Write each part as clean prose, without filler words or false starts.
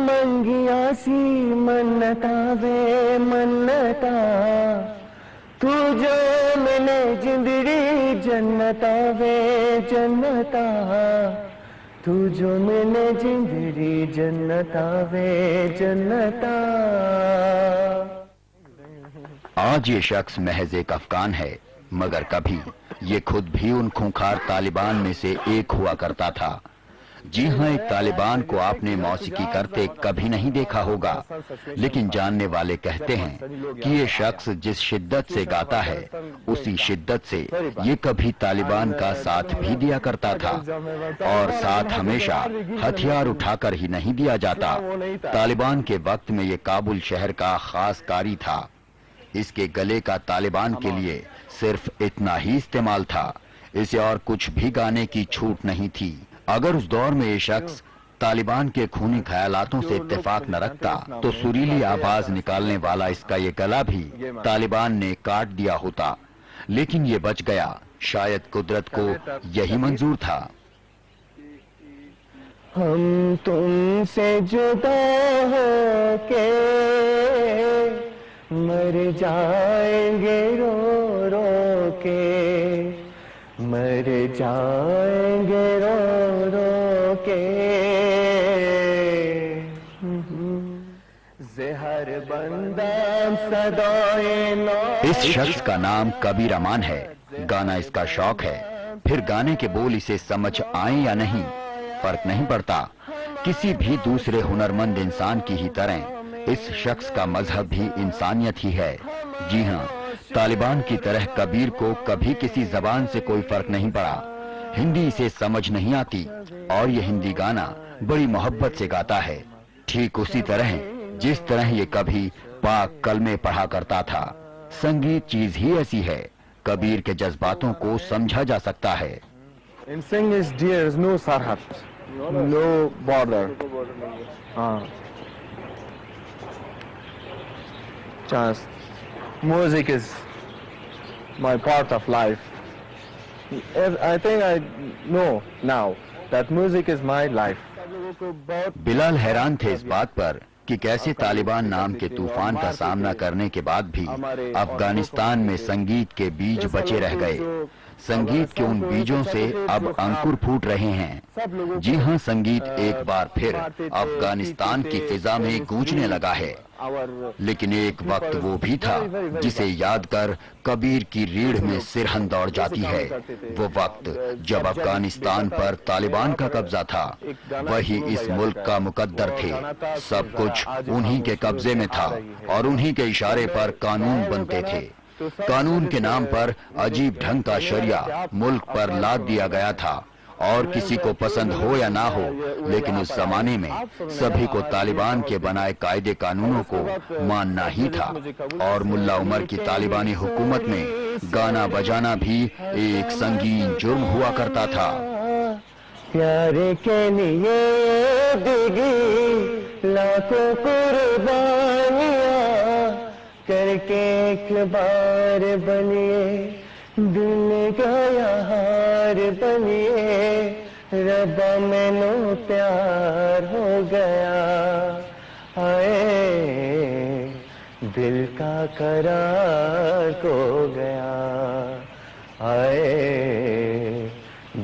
मंगिया सी मन्नता वे मन्नता, तू जो मैंने जिंदड़ी जन्नता वे जन्नता, तू जो मैंने जिंदड़ी जन्नता वे जन्नता। आज ये शख्स महज एक अफगान है, मगर कभी ये खुद भी उन खूंखार तालिबान में से एक हुआ करता था। जी हाँ, एक तालिबान को आपने मौसीकी करते कभी नहीं देखा होगा, लेकिन जानने वाले कहते हैं कि ये शख्स जिस शिद्दत से गाता है, उसी शिद्दत से ये कभी तालिबान का साथ भी दिया करता था, और साथ हमेशा हथियार उठाकर ही नहीं दिया जाता। तालिबान के वक्त में ये काबुल शहर का खास कारी था। इसके गले का तालिबान के लिए सिर्फ इतना ही इस्तेमाल था, इसे और कुछ भी गाने की छूट नहीं थी। अगर उस दौर में ये शख्स तालिबान के खूनी ख्यालातों से इत्तेफाक न रखता, तो सुरीली आवाज निकालने वाला इसका ये गला भी तालिबान ने काट दिया होता, लेकिन ये बच गया। शायद कुदरत को यही मंजूर था। हम तुमसे जुदा होके मर जाएंगे रो रो के, मर जाएंगे रो रो के, ज़हर बंदा सदाए नौ। इस शख्स का नाम कबीर अमान है। गाना इसका शौक है, फिर गाने के बोल इसे समझ आए या नहीं फर्क नहीं पड़ता। किसी भी दूसरे हुनरमंद इंसान की ही तरह इस शख्स का मजहब भी इंसानियत ही है। जी हाँ, तालिबान की तरह कबीर को कभी किसी जबान से कोई फर्क नहीं पड़ा। हिंदी इसे समझ नहीं आती और ये हिंदी गाना बड़ी मोहब्बत से गाता है, ठीक उसी तरह जिस तरह ये कभी पाक कलमे पढ़ा करता था। संगीत चीज ही ऐसी है, कबीर के जज्बातों को समझा जा सकता है। In English there is no sarhat, no border. Just music is my part of life. I think I know now that music is my life. Bilal हैरान थे इस बात पर कि कैसे तालिबान नाम के तूफान का सामना करने के बाद भी अफगानिस्तान में संगीत के बीज बचे रह गए। संगीत के उन बीजों से अब अंकुर फूट रहे हैं। जी हाँ, संगीत एक बार फिर अफगानिस्तान की फिजा में गूंजने लगा है। लेकिन एक वक्त वो भी था जिसे याद कर कबीर की रीढ़ में सिरहन दौड़ जाती है। वो वक्त जब अफगानिस्तान पर तालिबान का कब्जा था, वही इस मुल्क का मुकद्दर थे। सब कुछ उन्हीं के कब्जे में था और उन्हीं के इशारे पर कानून बनते थे। कानून के नाम पर अजीब ढंग का शरिया मुल्क पर लाद दिया गया था, और किसी को पसंद हो या ना हो, लेकिन उस जमाने में सभी को तालिबान के बनाए कायदे कानूनों को मानना ही था। और मुल्ला उमर की तालिबानी हुकूमत में गाना बजाना भी एक संगीन जुर्म हुआ करता था। प्यारे के लिए देगी लाखों कुर्बानियां, करके एक बार बनिए दिल का यार बनिए, रब्बा मैनू प्यार हो गया, आए दिल का करार खो गया, आए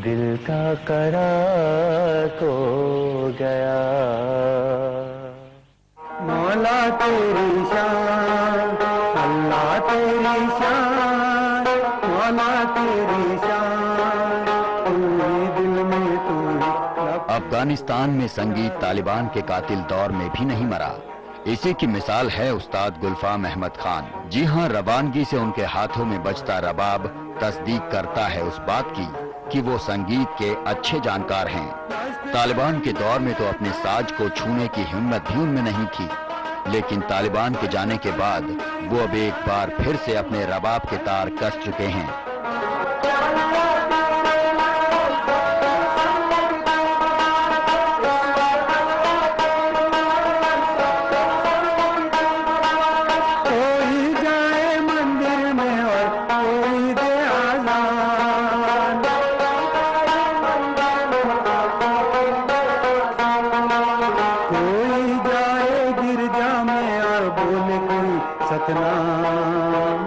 दिल का करार खो गया। मौला तेरी शान, अल्लाह तेरी शान, मौला तेरी शान, पूरे दिल में तू। अफगानिस्तान में संगीत तालिबान के कातिल दौर में भी नहीं मरा। इसी की मिसाल है उस्ताद गुलफाम अहमद खान। जी हाँ, रवानगी से उनके हाथों में बजता रबाब तस्दीक करता है उस बात की कि वो संगीत के अच्छे जानकार हैं। तालिबान के दौर में तो अपने साज को छूने की हिम्मत भी उनमें नहीं थी, लेकिन तालिबान के जाने के बाद वो अब एक बार फिर से अपने रबाब के तार कस चुके हैं। कोई सतनाम।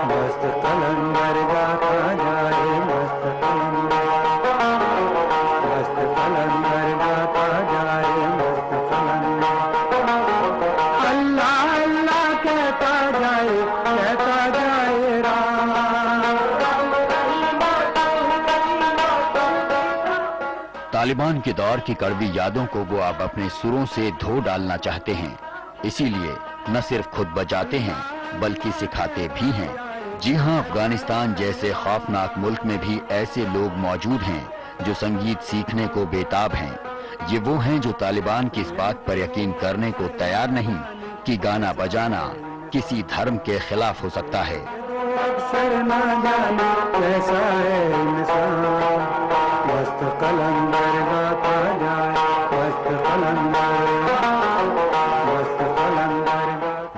मस्त कलंदर गाता जाए, मस्त कलंदर गाता जाए, मस्त कलंदर अल्लाह अल्लाह कहता जाए राम। तालिबान के दौर की कड़वी यादों को वो अब अपने सुरों से धो डालना चाहते हैं, इसीलिए न सिर्फ खुद बजाते हैं बल्कि सिखाते भी हैं। जी हां, अफगानिस्तान जैसे खौफनाक मुल्क में भी ऐसे लोग मौजूद हैं जो संगीत सीखने को बेताब हैं। ये वो हैं जो तालिबान की इस बात पर यकीन करने को तैयार नहीं कि गाना बजाना किसी धर्म के खिलाफ हो सकता है। अक्सर ना जाने कैसा है इंसान, मस्त कलंदर गाता जाए, मस्त कलंदर।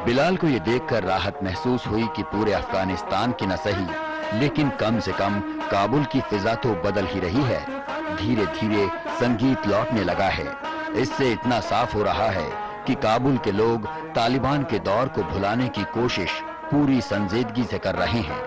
बिलाल को ये देखकर राहत महसूस हुई कि पूरे अफगानिस्तान की न सही लेकिन कम से कम काबुल की फिजा तो बदल ही रही है। धीरे धीरे संगीत लौटने लगा है। इससे इतना साफ हो रहा है कि काबुल के लोग तालिबान के दौर को भुलाने की कोशिश पूरी संजीदगी से कर रहे हैं।